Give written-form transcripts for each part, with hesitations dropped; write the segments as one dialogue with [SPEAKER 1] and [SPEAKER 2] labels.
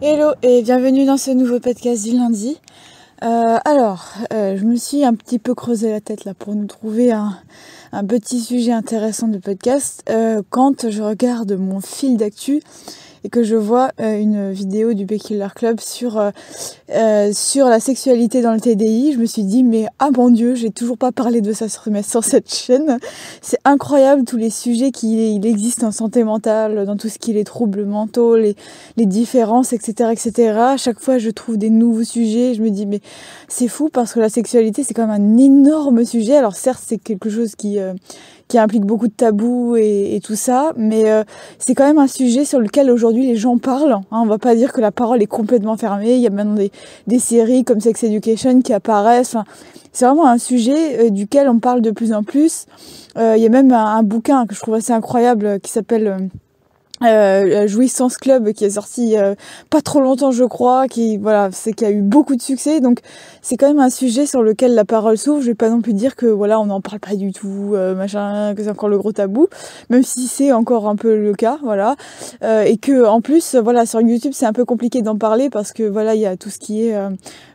[SPEAKER 1] Hello et bienvenue dans ce nouveau podcast du lundi. Je me suis un petit peu creusé la tête là pour nous trouver un petit sujet intéressant de podcast quand je regarde mon fil d'actu et que je vois une vidéo du Bekiller Club sur la sexualité dans le TDI. Je me suis dit mais ah mon Dieu, j'ai toujours pas parlé de ça sur cette chaîne. C'est incroyable tous les sujets qu'il existe en santé mentale, dans tout ce qui est les troubles mentaux, les différences, etc., etc. À chaque fois, je trouve des nouveaux sujets. Je me dis mais c'est fou parce que la sexualité c'est quand même un énorme sujet. Alors certes, c'est quelque chose qui implique beaucoup de tabous et tout ça, mais c'est quand même un sujet sur lequel aujourd'hui les gens parlent. Hein, on va pas dire que la parole est complètement fermée. Il y a maintenant des séries comme Sex Education qui apparaissent. Enfin, c'est vraiment un sujet duquel on parle de plus en plus. Il y a même un bouquin que je trouve assez incroyable qui s'appelle Jouissance Club, qui est sorti pas trop longtemps je crois, qui a eu beaucoup de succès. Donc c'est quand même un sujet sur lequel la parole s'ouvre. Je vais pas non plus dire que on n'en parle pas du tout, que c'est encore le gros tabou, même si c'est encore un peu le cas, et que en plus sur YouTube c'est un peu compliqué d'en parler parce que il y a tout ce qui est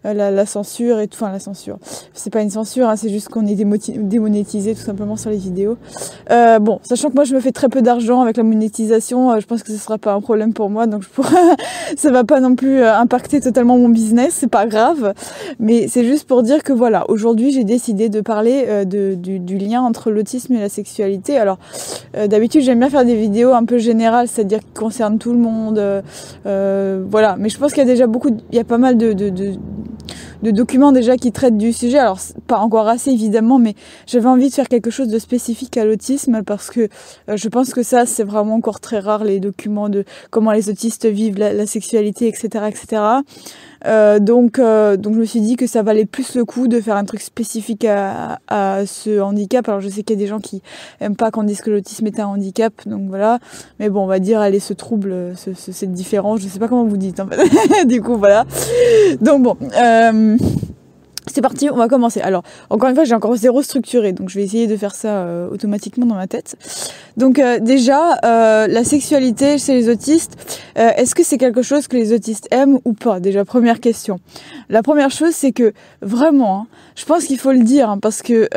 [SPEAKER 1] la censure et tout. Enfin, la censure, c'est pas une censure, hein, c'est juste qu'on est démonétisé tout simplement sur les vidéos. Sachant que moi je me fais très peu d'argent avec la monétisation, je pense que ce sera pas un problème pour moi, donc ça va pas non plus impacter totalement mon business, c'est pas grave, mais c'est juste pour dire que aujourd'hui j'ai décidé de parler du lien entre l'autisme et la sexualité. Alors d'habitude j'aime bien faire des vidéos un peu générales, c'est-à-dire qui concernent tout le monde, mais je pense qu'il y a déjà il y a pas mal de documents déjà qui traitent du sujet. Alors pas encore assez évidemment, mais j'avais envie de faire quelque chose de spécifique à l'autisme parce que je pense que ça c'est vraiment encore très rare, les documents de comment les autistes vivent la sexualité, etc., etc. Donc je me suis dit que ça valait plus le coup de faire un truc spécifique à ce handicap. Alors je sais qu'il y a des gens qui aiment pas qu'on dise que l'autisme est un handicap, donc voilà. Mais bon, on va dire, allez, ce trouble, cette différence, je sais pas comment vous dites en fait. Du coup, voilà. Donc bon, c'est parti, on va commencer. Alors, encore une fois, j'ai encore zéro structuré, donc je vais essayer de faire ça automatiquement dans ma tête. Donc déjà, la sexualité chez les autistes, est-ce que c'est quelque chose que les autistes aiment ou pas? Déjà, première question. La première chose, c'est que vraiment, hein, je pense qu'il faut le dire, hein, parce que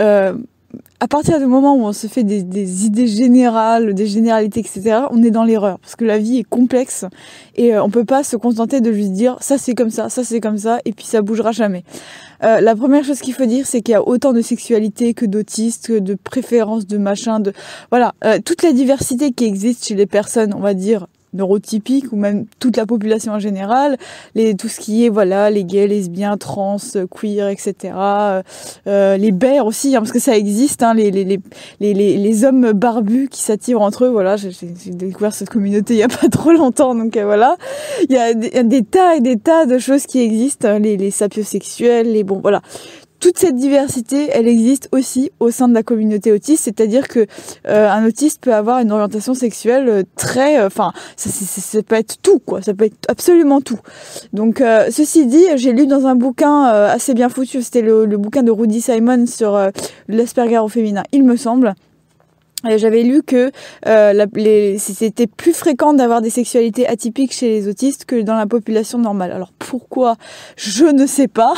[SPEAKER 1] à partir du moment où on se fait des idées générales, des généralités, etc., on est dans l'erreur. Parce que la vie est complexe et on peut pas se contenter de juste dire ça c'est comme ça c'est comme ça, et puis ça bougera jamais. La première chose qu'il faut dire, c'est qu'il y a autant de sexualité que d'autistes, que de préférences, de machins, toute la diversité qui existe chez les personnes, on va dire, neurotypiques, ou même toute la population en général, tout ce qui est les gays, lesbiens, trans, queer, etc., les bears aussi, hein, parce que ça existe, hein, les hommes barbus qui s'attirent entre eux. J'ai découvert cette communauté il y a pas trop longtemps, donc il y a des tas et des tas de choses qui existent, les sapiosexuels, toute cette diversité, elle existe aussi au sein de la communauté autiste, c'est-à-dire que un autiste peut avoir une orientation sexuelle ça peut être tout, quoi, ça peut être absolument tout. Donc ceci dit, j'ai lu dans un bouquin assez bien foutu, c'était le bouquin de Rudy Simon sur l'Asperger au féminin, il me semble. J'avais lu que c'était plus fréquent d'avoir des sexualités atypiques chez les autistes que dans la population normale. Alors pourquoi? Je ne sais pas.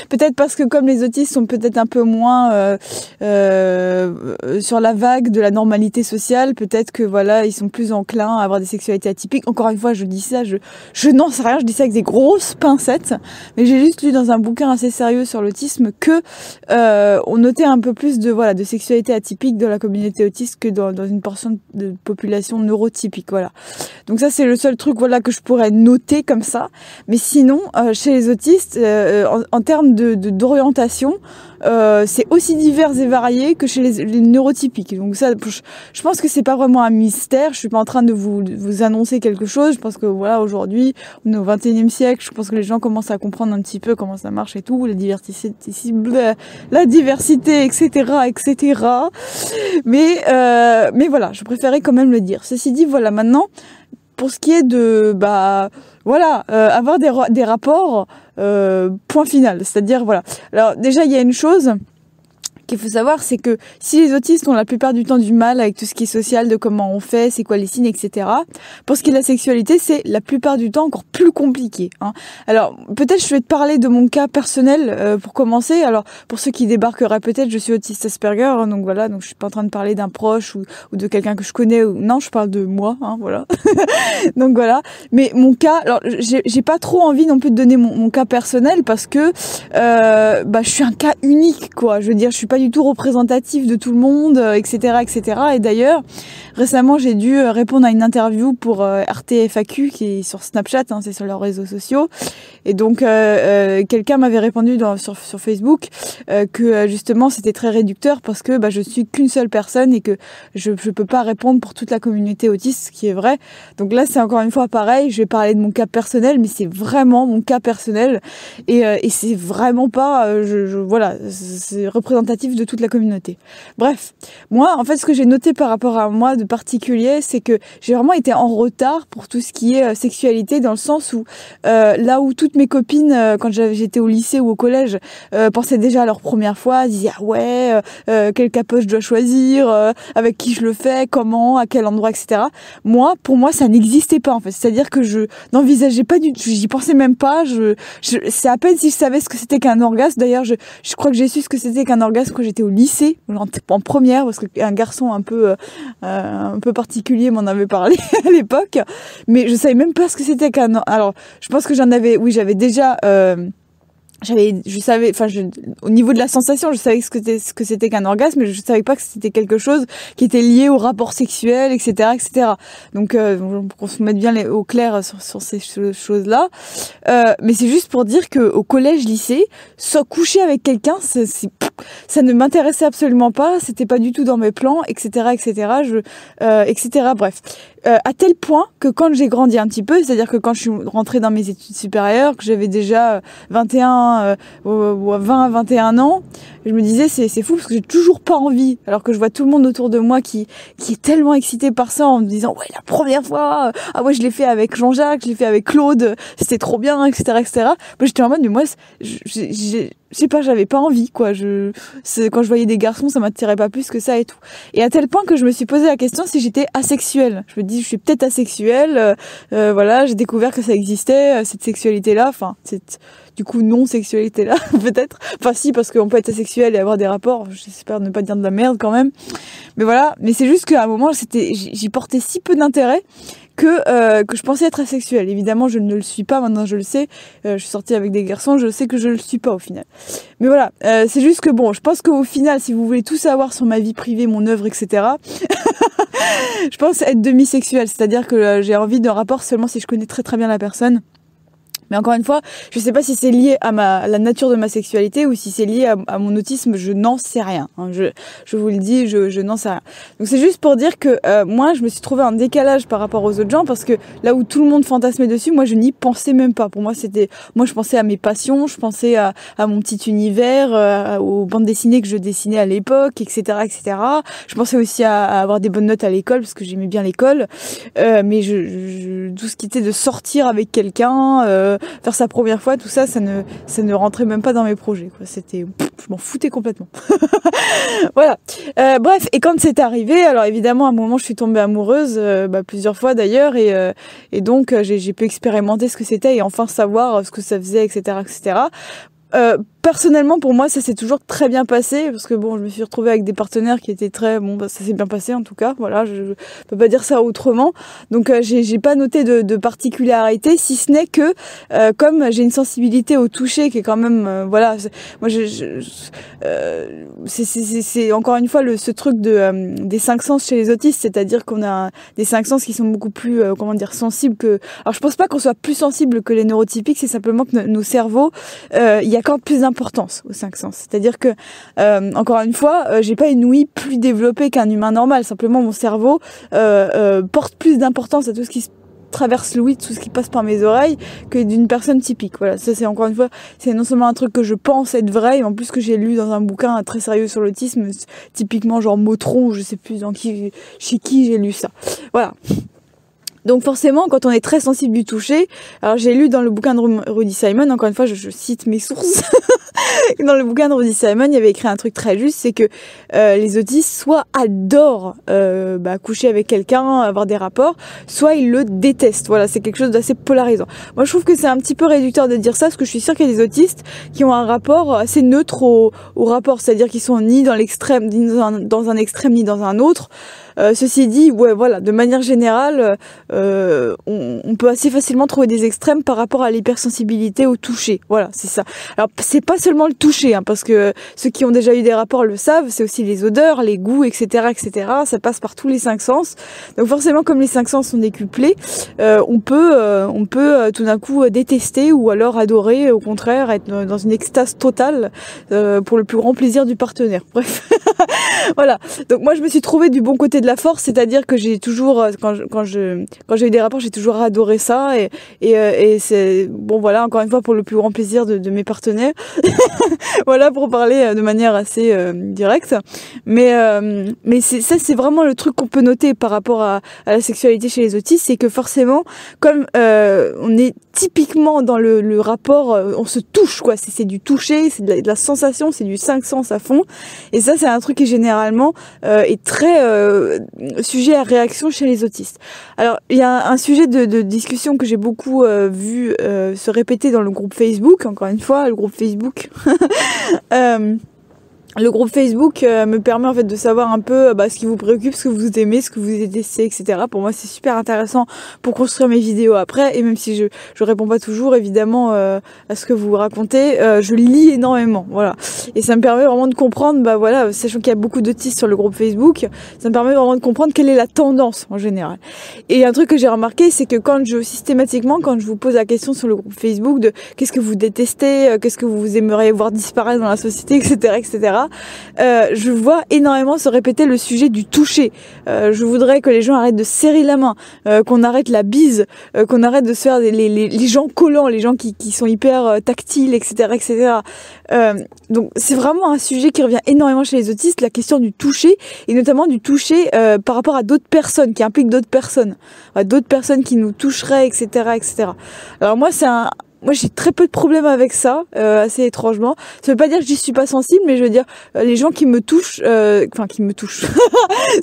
[SPEAKER 1] Peut-être parce que comme les autistes sont peut-être un peu moins sur la vague de la normalité sociale, peut-être que ils sont plus enclins à avoir des sexualités atypiques. Encore une fois, je dis ça, je n'en sais rien, je dis ça avec des grosses pincettes, mais j'ai juste lu dans un bouquin assez sérieux sur l'autisme que on notait un peu plus de sexualité atypique dans la communauté autiste que dans une portion de population neurotypique, Donc ça, c'est le seul truc, que je pourrais noter comme ça. Mais sinon, chez les autistes, en termes d'orientation, c'est aussi divers et varié que chez les neurotypiques. Donc ça, je pense que c'est pas vraiment un mystère. Je suis pas en train de vous annoncer quelque chose. Je pense que aujourd'hui, on est au 21e siècle. Je pense que les gens commencent à comprendre un petit peu comment ça marche et tout, la diversité, etc., etc. Mais voilà, je préférais quand même le dire. Ceci dit, maintenant, pour ce qui est de avoir des rapports, point final. C'est-à-dire Alors déjà, il y a une chose qu'il faut savoir, c'est que si les autistes ont la plupart du temps du mal avec tout ce qui est social, de comment on fait, c'est quoi les signes, etc. Pour ce qui est de la sexualité, c'est la plupart du temps encore plus compliqué, hein. Alors, peut-être je vais te parler de mon cas personnel pour commencer. Alors, pour ceux qui débarqueraient peut-être, je suis autiste Asperger, hein, donc voilà, donc je suis pas en train de parler d'un proche ou de quelqu'un que je connais. Non, je parle de moi, hein, voilà. Donc voilà. Mais mon cas, alors j'ai pas trop envie non plus de donner mon cas personnel parce que je suis un cas unique, quoi. Je veux dire, je suis pas du tout représentatif de tout le monde, etc., etc. Et d'ailleurs, récemment, j'ai dû répondre à une interview pour RT FAQ qui est sur Snapchat, hein, c'est sur leurs réseaux sociaux. Et donc, quelqu'un m'avait répondu sur Facebook que justement, c'était très réducteur parce que je suis qu'une seule personne et que je peux pas répondre pour toute la communauté autiste, ce qui est vrai. Donc là, c'est encore une fois pareil. Je vais parler de mon cas personnel, mais c'est vraiment mon cas personnel et c'est vraiment pas, voilà, c'est représentatif de toute la communauté. Bref, moi, en fait, ce que j'ai noté par rapport à moi de particulier, c'est que j'ai vraiment été en retard pour tout ce qui est sexualité, dans le sens où là où toutes mes copines, quand j'étais au lycée ou au collège, pensaient déjà à leur première fois, disaient ah ouais, quel capote je dois choisir, avec qui je le fais, comment, à quel endroit, etc. Moi, pour moi, ça n'existait pas en fait. C'est-à-dire que je n'envisageais pas du tout, j'y pensais même pas. C'est à peine si je savais ce que c'était qu'un orgasme. D'ailleurs, je crois que j'ai su ce que c'était qu'un orgasme quand j'étais au lycée, en première, parce qu'un garçon un peu particulier m'en avait parlé à l'époque. Mais je savais même pas ce que c'était qu'un. Alors, je pense que j'avais déjà. Au niveau de la sensation, je savais ce que c'était qu'un orgasme, mais je savais pas que c'était quelque chose qui était lié au rapport sexuel, etc., etc. Donc, pour qu'on se mette bien au clair sur ces choses-là. Mais c'est juste pour dire que au collège, lycée, coucher avec quelqu'un, ça ne m'intéressait absolument pas, c'était pas du tout dans mes plans, etc., etc., etc. Bref. À tel point que quand j'ai grandi un petit peu, c'est-à-dire que quand je suis rentrée dans mes études supérieures, que j'avais déjà 20 à 21 ans, je me disais c'est fou parce que j'ai toujours pas envie, alors que je vois tout le monde autour de moi qui est tellement excité par ça en me disant ouais la première fois, ah ouais je l'ai fait avec Jean-Jacques, je l'ai fait avec Claude, c'était trop bien, etc., etc. Moi j'étais en mode mais moi je sais pas, j'avais pas envie, quoi. Quand je voyais des garçons, ça m'attirait pas plus que ça et tout. Et à tel point que je me suis posé la question si j'étais asexuelle. Je me dis, je suis peut-être asexuelle. Voilà, j'ai découvert que ça existait, cette sexualité-là. Enfin, cette, du coup, non-sexualité-là, peut-être. Enfin, si, parce qu'on peut être asexuel et avoir des rapports. J'espère ne pas dire de la merde quand même. Mais voilà. Mais c'est juste qu'à un moment, j'y portais si peu d'intérêt que je pensais être asexuelle. Évidemment, je ne le suis pas, maintenant je le sais. Je suis sortie avec des garçons, je sais que je le suis pas au final. Mais voilà, c'est juste que bon, je pense qu'au final, si vous voulez tout savoir sur ma vie privée, mon œuvre, etc., je pense être demisexuelle, c'est-à-dire que j'ai envie d'un rapport seulement si je connais très très bien la personne. Mais encore une fois, je sais pas si c'est lié à la nature de ma sexualité ou si c'est lié à mon autisme, je n'en sais rien. Hein. Je vous le dis, je n'en sais rien. Donc c'est juste pour dire que moi, je me suis trouvée en décalage par rapport aux autres gens parce que là où tout le monde fantasmait dessus, moi je n'y pensais même pas. Pour moi, je pensais à mes passions, je pensais à mon petit univers, aux bandes dessinées que je dessinais à l'époque, etc., etc. Je pensais aussi à avoir des bonnes notes à l'école parce que j'aimais bien l'école. Mais tout ce qui était de sortir avec quelqu'un, faire sa première fois, tout ça, ça ne rentrait même pas dans mes projets, quoi. Je m'en foutais complètement. Voilà. Bref, et quand c'est arrivé, alors évidemment, à un moment, je suis tombée amoureuse, plusieurs fois d'ailleurs, et donc j'ai pu expérimenter ce que c'était et enfin savoir ce que ça faisait, etc., etc. Personnellement, pour moi, ça s'est toujours très bien passé parce que bon, je me suis retrouvée avec des partenaires qui étaient ça s'est bien passé en tout cas. Voilà, je peux pas dire ça autrement. Donc, j'ai pas noté de particularité, si ce n'est que comme j'ai une sensibilité au toucher qui est quand même, voilà, moi, c'est encore une fois ce truc des cinq sens chez les autistes, c'est-à-dire qu'on a des cinq sens qui sont beaucoup plus, sensibles que. Alors, je pense pas qu'on soit plus sensible que les neurotypiques, c'est simplement que nos cerveaux, il y accorde plus d'importance aux cinq sens. C'est-à-dire que, encore une fois, j'ai pas une ouïe plus développée qu'un humain normal. Simplement, mon cerveau porte plus d'importance à tout ce qui se traverse l'ouïe, tout ce qui passe par mes oreilles, que d'une personne typique. Voilà, ça c'est encore une fois, c'est non seulement un truc que je pense être vrai, mais en plus que j'ai lu dans un bouquin très sérieux sur l'autisme, typiquement genre Motron, je sais plus chez qui j'ai lu ça. Voilà. Donc forcément, quand on est très sensible du toucher, alors j'ai lu dans le bouquin de Rudy Simon, encore une fois je cite mes sources, dans le bouquin de Rudy Simon, il y avait écrit un truc très juste, c'est que les autistes soit adorent coucher avec quelqu'un, avoir des rapports, soit ils le détestent. Voilà, c'est quelque chose d'assez polarisant. Moi je trouve que c'est un petit peu réducteur de dire ça, parce que je suis sûre qu'il y a des autistes qui ont un rapport assez neutre au rapport, c'est-à-dire qu'ils sont ni dans l'extrême, ni dans un extrême, ni dans un autre. Ceci dit, ouais, voilà, de manière générale, on peut assez facilement trouver des extrêmes par rapport à l'hypersensibilité au toucher. Voilà, c'est ça. Alors, c'est pas seulement le toucher, hein, parce que ceux qui ont déjà eu des rapports le savent, c'est aussi les odeurs, les goûts, etc., etc. Ça passe par tous les 5 sens. Donc forcément, comme les 5 sens sont décuplés, on peut tout d'un coup détester ou alors adorer, au contraire, être dans une extase totale pour le plus grand plaisir du partenaire. Bref. Voilà. Donc moi je me suis trouvée du bon côté de la force, c'est-à-dire que j'ai toujours quand j'ai eu des rapports, j'ai toujours adoré ça et c'est bon, voilà, encore une fois pour le plus grand plaisir de mes partenaires. Voilà, pour parler de manière assez directe. Mais c'est vraiment le truc qu'on peut noter par rapport à la sexualité chez les autistes, c'est que forcément comme on est typiquement dans le rapport, on se touche, quoi, c'est du toucher, c'est de la sensation, c'est du 5 sens à fond, et ça c'est un truc qui généralement est très sujet à réaction chez les autistes. Alors il y a un sujet de discussion que j'ai beaucoup vu se répéter dans le groupe Facebook, encore une fois le groupe Facebook. Le groupe Facebook me permet en fait de savoir un peu ce qui vous préoccupe, ce que vous aimez, ce que vous détestez, etc. Pour moi, c'est super intéressant pour construire mes vidéos après. Et même si je réponds pas toujours, évidemment, à ce que vous racontez, je lis énormément, voilà. Et ça me permet vraiment de comprendre, voilà, sachant qu'il y a beaucoup d'autistes sur le groupe Facebook, ça me permet vraiment de comprendre quelle est la tendance en général. Et un truc que j'ai remarqué, c'est que quand je vous pose la question sur le groupe Facebook de qu'est-ce que vous détestez, qu'est-ce que vous aimeriez voir disparaître dans la société, etc., etc. Je vois énormément se répéter le sujet du toucher. Je voudrais que les gens arrêtent de serrer la main, qu'on arrête la bise, qu'on arrête de se faire les gens collants, les gens qui sont hyper tactiles, etc., etc. Donc c'est vraiment un sujet qui revient énormément chez les autistes, la question du toucher, et notamment du toucher par rapport à d'autres personnes, qui impliquent d'autres personnes qui nous toucheraient, etc., etc. Alors moi j'ai très peu de problèmes avec ça, assez étrangement. Ça veut pas dire que j'y suis pas sensible, mais je veux dire, les gens qui me touchent, qui me touchent,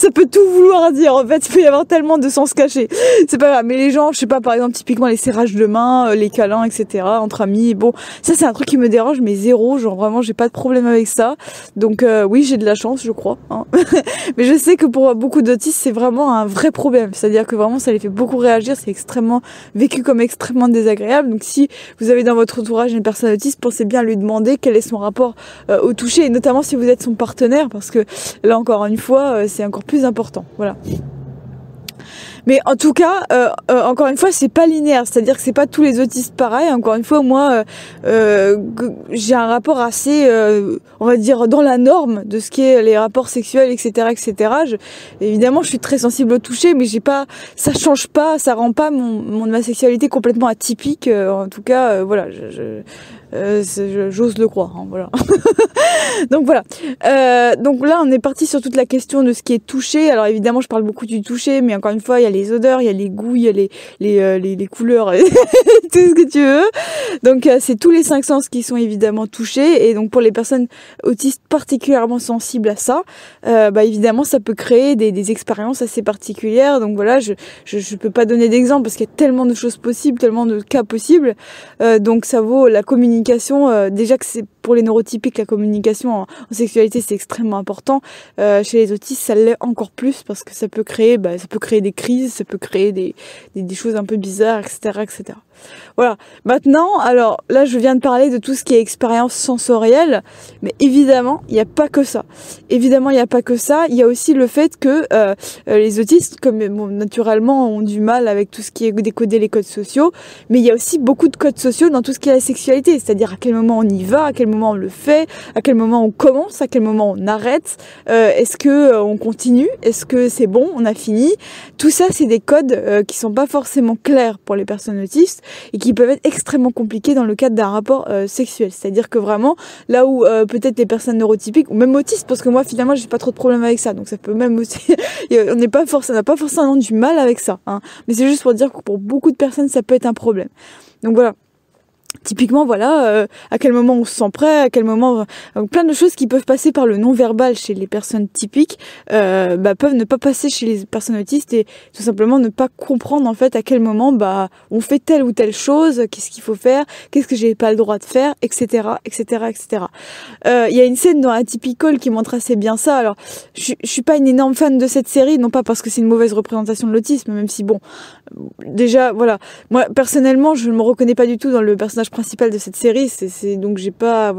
[SPEAKER 1] ça peut tout vouloir dire, en fait, il peut y avoir tellement de sens cachés. C'est pas grave, mais les gens, je sais pas, par exemple, typiquement les serrages de main, les câlins, etc., entre amis, bon, ça c'est un truc qui me dérange, mais zéro, genre vraiment, j'ai pas de problème avec ça. Donc oui, j'ai de la chance, je crois, hein. Mais je sais que pour beaucoup d'autistes, c'est vraiment un vrai problème, c'est-à-dire que vraiment, ça les fait beaucoup réagir, c'est extrêmement vécu comme extrêmement désagréable. Donc si vous avez dans votre entourage une personne autiste, pensez bien à lui demander quel est son rapport au toucher, et notamment si vous êtes son partenaire, parce que là encore une fois, c'est encore plus important. Voilà. Mais en tout cas, encore une fois, c'est pas linéaire, c'est-à-dire que c'est pas tous les autistes pareils. Encore une fois, moi, j'ai un rapport assez, on va dire, dans la norme de ce qui est les rapports sexuels, etc., etc. Évidemment, je suis très sensible au toucher, mais ça change pas, ça rend pas ma sexualité complètement atypique. En tout cas, voilà, j'ose le croire, hein, voilà. Donc voilà. Donc là, on est parti sur toute la question de ce qui est touché. Alors évidemment, je parle beaucoup du toucher, mais encore une fois, il y a les odeurs, il y a les goûts, il y a les couleurs, tout ce que tu veux. Donc c'est tous les 5 sens qui sont évidemment touchés. Et donc pour les personnes autistes particulièrement sensibles à ça, évidemment, ça peut créer des expériences assez particulières. Donc voilà, je peux pas donner d'exemple parce qu'il y a tellement de choses possibles, tellement de cas possibles. Donc ça vaut la communication. Déjà que c'est pour les neurotypiques, la communication en sexualité, c'est extrêmement important. Chez les autistes, ça l'est encore plus parce que ça peut créer des crises, ça peut créer des choses un peu bizarres, etc., etc. Voilà. Maintenant, alors là, je viens de parler de tout ce qui est expérience sensorielle, mais évidemment, il n'y a pas que ça. Évidemment, il n'y a pas que ça. Il y a aussi le fait que les autistes, comme naturellement, ont du mal avec tout ce qui est décoder les codes sociaux, mais il y a aussi beaucoup de codes sociaux dans tout ce qui est la sexualité, c'est-à-dire à quel moment on y va, à quel moment moment on le fait, à quel moment on commence, à quel moment on arrête, est-ce que on continue, est-ce que c'est bon, on a fini. Tout ça, c'est des codes qui sont pas forcément clairs pour les personnes autistes et qui peuvent être extrêmement compliqués dans le cadre d'un rapport sexuel. C'est-à-dire que vraiment, là où peut-être les personnes neurotypiques, ou même autistes, parce que moi finalement j'ai pas trop de problème avec ça, donc ça peut même aussi, on n'a pas forcément du mal avec ça, hein. Mais c'est juste pour dire que pour beaucoup de personnes ça peut être un problème. Donc voilà. Typiquement, voilà, à quel moment on se sent prêt, à quel moment, plein de choses qui peuvent passer par le non-verbal chez les personnes typiques, peuvent ne pas passer chez les personnes autistes et tout simplement ne pas comprendre en fait à quel moment on fait telle ou telle chose, qu'est-ce qu'il faut faire, qu'est-ce que j'ai pas le droit de faire, etc., etc., etc. Il y a une scène dans Atypical qui montre assez bien ça. Alors, je suis pas une énorme fan de cette série, non pas parce que c'est une mauvaise représentation de l'autisme, même si bon, déjà, voilà, moi personnellement, je ne me reconnais pas du tout dans le personnage principal de cette série, donc j'ai pas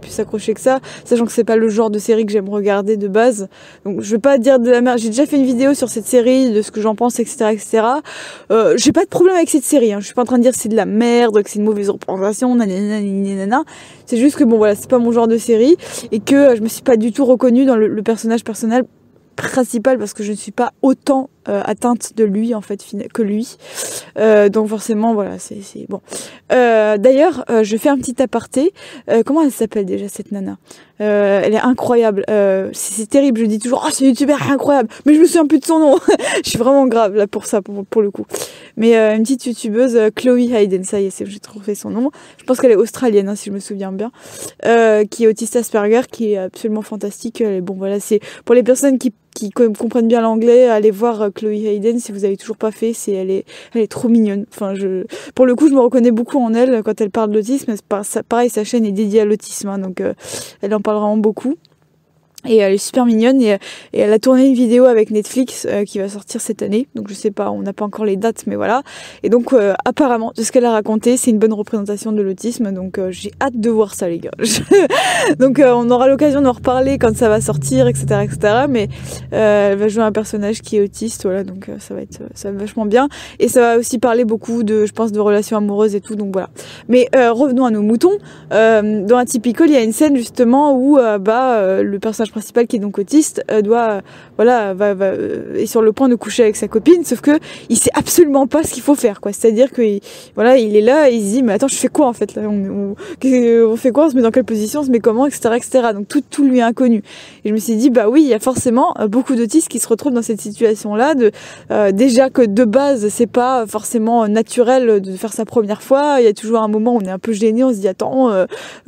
[SPEAKER 1] pu s'accrocher que ça, sachant que c'est pas le genre de série que j'aime regarder de base. Donc je vais pas dire de la merde, j'ai déjà fait une vidéo sur cette série, de ce que j'en pense, etc., etc. J'ai pas de problème avec cette série, hein. Je suis pas en train de dire que c'est de la merde, que c'est une mauvaise représentation, nanana. C'est juste que bon voilà, c'est pas mon genre de série et que je me suis pas du tout reconnue dans le personnage personnel principal parce que je ne suis pas autant atteinte de lui en fait que lui, donc forcément voilà, c'est bon. D'ailleurs, je fais un petit aparté. Comment elle s'appelle déjà cette nana? Elle est incroyable. C'est terrible, je dis toujours oh c'est une youtubeur incroyable, mais je me souviens plus de son nom. Je suis vraiment grave là pour ça, pour le coup. Mais une petite youtubeuse, Chloe Hayden, ça y est, j'ai trouvé son nom. Je pense qu'elle est australienne, hein, si je me souviens bien, qui est autiste Asperger, qui est absolument fantastique. Bon voilà, c'est pour les personnes qui comprennent bien l'anglais, allez voir Chloe Hayden si vous avez toujours pas fait, elle est trop mignonne. Enfin, pour le coup, je me reconnais beaucoup en elle quand elle parle d'autisme. Pareil, sa chaîne est dédiée à l'autisme, hein, donc elle en parle vraiment beaucoup. Et elle est super mignonne et elle a tourné une vidéo avec Netflix qui va sortir cette année. Donc je sais pas, on n'a pas encore les dates, mais voilà. Et donc apparemment, de ce qu'elle a raconté, c'est une bonne représentation de l'autisme. Donc j'ai hâte de voir ça, les gars. Donc on aura l'occasion d'en reparler quand ça va sortir, etc., etc. Mais elle va jouer un personnage qui est autiste, voilà. Donc ça va être vachement bien. Et ça va aussi parler beaucoup je pense, de relations amoureuses et tout. Donc voilà. Mais revenons à nos moutons. Dans Atypical, il y a une scène justement où le personnage principal qui est donc autiste est sur le point de coucher avec sa copine, sauf que il sait absolument pas ce qu'il faut faire, quoi. C'est-à-dire que il est là, il se dit mais attends, je fais quoi en fait là, on fait quoi, on se met dans quelle position, on se met comment, etc., etc. Donc tout lui est inconnu. Et je me suis dit bah oui, il y a forcément beaucoup d'autistes qui se retrouvent dans cette situation-là déjà que de base c'est pas forcément naturel de faire sa première fois. Il y a toujours un moment où on est un peu gêné, on se dit attends,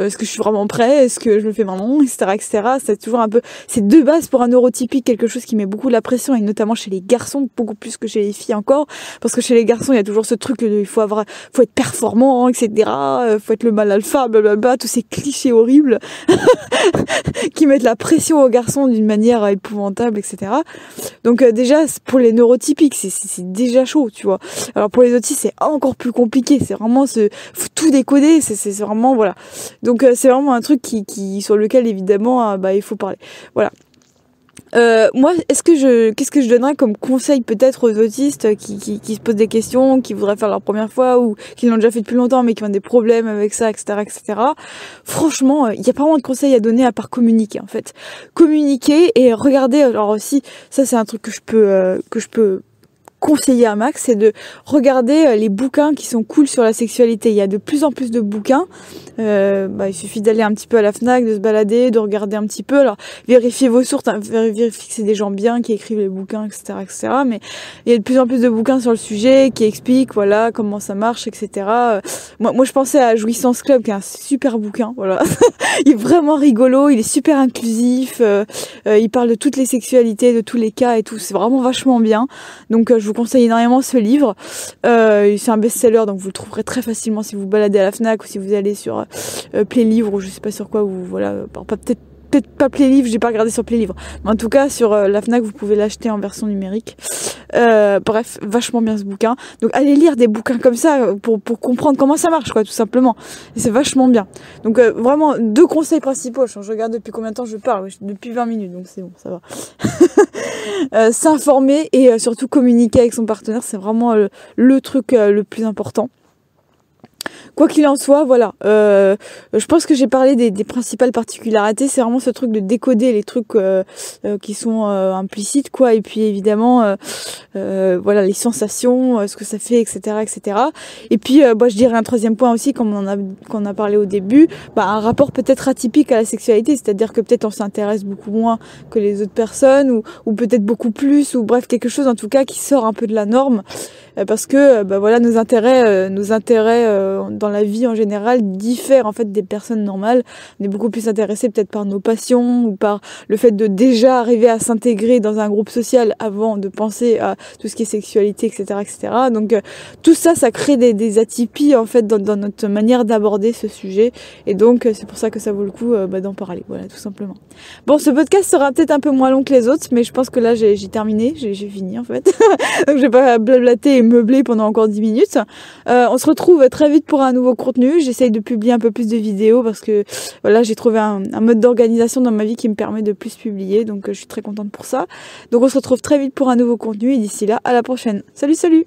[SPEAKER 1] est-ce que je suis vraiment prêt, est-ce que je le fais maintenant, etc., etc. C'est toujours un peu, c'est de base pour un neurotypique quelque chose qui met beaucoup de la pression, et notamment chez les garçons, beaucoup plus que chez les filles encore, parce que chez les garçons il y a toujours ce truc il faut être performant, etc., faut être le mâle alpha, blablabla, tous ces clichés horribles qui mettent la pression aux garçons d'une manière épouvantable, etc. Donc déjà pour les neurotypiques c'est déjà chaud, tu vois. Alors pour les autistes c'est encore plus compliqué, c'est vraiment faut tout décoder, c'est vraiment voilà. Donc c'est vraiment un truc qui sur lequel évidemment il faut parler. Voilà. Moi, qu'est-ce que je donnerais comme conseil peut-être aux autistes qui se posent des questions, qui voudraient faire leur première fois ou qui l'ont déjà fait depuis longtemps mais qui ont des problèmes avec ça, etc., etc. Franchement, il n'y a pas vraiment de conseils à donner à part communiquer en fait. Communiquer et regarder. Alors aussi, ça c'est un truc que je peux conseiller à Max, c'est de regarder les bouquins qui sont cool sur la sexualité. Il y a de plus en plus de bouquins. Il suffit d'aller un petit peu à la Fnac, de se balader, de regarder un petit peu. Alors, vérifiez vos sources, hein, vérifiez que c'est des gens bien qui écrivent les bouquins, etc., etc. Mais il y a de plus en plus de bouquins sur le sujet qui expliquent, voilà, comment ça marche, etc. Moi, je pensais à Jouissance Club, qui est un super bouquin, voilà. Il est vraiment rigolo, il est super inclusif, il parle de toutes les sexualités, de tous les cas et tout. C'est vraiment vachement bien. Donc, je vous conseille énormément ce livre. C'est un best-seller, donc vous le trouverez très facilement si vous baladez à la Fnac ou si vous allez sur Playlivre ou je sais pas sur quoi, ou voilà, peut-être pas Playlivre, j'ai pas regardé sur Playlivre, mais en tout cas sur la Fnac vous pouvez l'acheter en version numérique. Bref, vachement bien ce bouquin. Donc allez lire des bouquins comme ça pour comprendre comment ça marche, quoi, tout simplement. Et c'est vachement bien. Donc vraiment 2 conseils principaux. Je regarde depuis combien de temps je parle, depuis 20 minutes, donc c'est bon, ça va. S'informer et surtout communiquer avec son partenaire, c'est vraiment le truc le plus important. quoi qu'il en soit, voilà. Je pense que j'ai parlé des principales particularités. C'est vraiment ce truc de décoder les trucs qui sont implicites, quoi. Et puis évidemment, voilà, les sensations, ce que ça fait, etc., etc. Et puis, je dirais un troisième point aussi, comme qu'on a parlé au début, un rapport peut-être atypique à la sexualité, c'est-à-dire que peut-être on s'intéresse beaucoup moins que les autres personnes, ou peut-être beaucoup plus, ou bref, quelque chose en tout cas qui sort un peu de la norme. Parce que voilà, nos intérêts dans la vie en général diffèrent en fait des personnes normales. On est beaucoup plus intéressé peut-être par nos passions ou par le fait de déjà arriver à s'intégrer dans un groupe social avant de penser à tout ce qui est sexualité, etc., etc. Donc tout ça, ça crée des atypies en fait dans notre manière d'aborder ce sujet. Et donc c'est pour ça que ça vaut le coup d'en parler. Voilà, tout simplement. Bon, ce podcast sera peut-être un peu moins long que les autres, mais je pense que là j'ai terminé, j'ai fini en fait. Donc je vais pas blablater et meubler pendant encore 10 minutes. On se retrouve très vite pour un nouveau contenu. J'essaye de publier un peu plus de vidéos parce que voilà, j'ai trouvé un mode d'organisation dans ma vie qui me permet de plus publier. Donc je suis très contente pour ça. Donc on se retrouve très vite pour un nouveau contenu et d'ici là, à la prochaine. Salut, salut!